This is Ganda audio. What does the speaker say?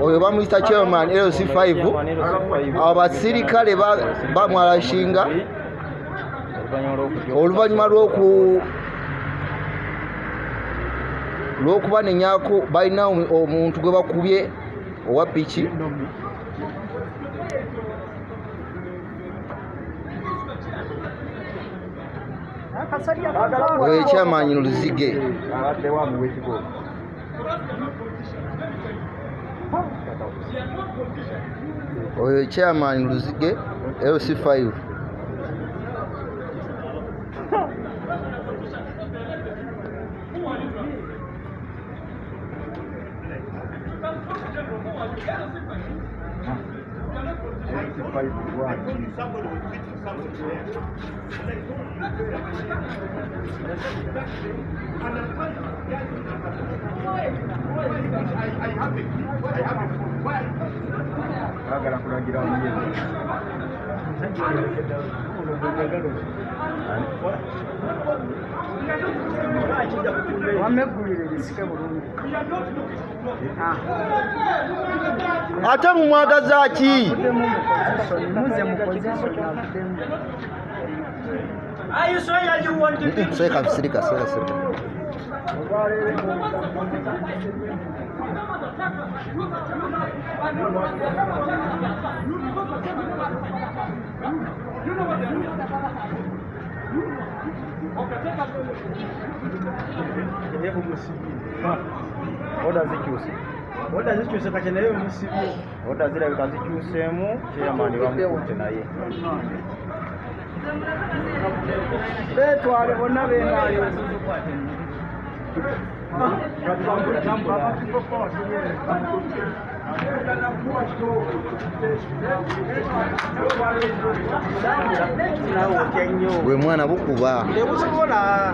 oyo bamuyita chairman LC5 abasirikale bamwalashinga oluvannyuma lw'okubanenyako balina omuntu gwe bakubye owa piki oyo ekyamanyi Luzige oyo ekyamanyi Luzige LC5 ate mumwagaza ki? Seka bisirika. Oda zikyuse kati naye omusibye. Oda zirabika zikyuseemu chairman bamukutte naye. Betwale bonna benaayo. Gwe mwana bukuba. Tebusobola.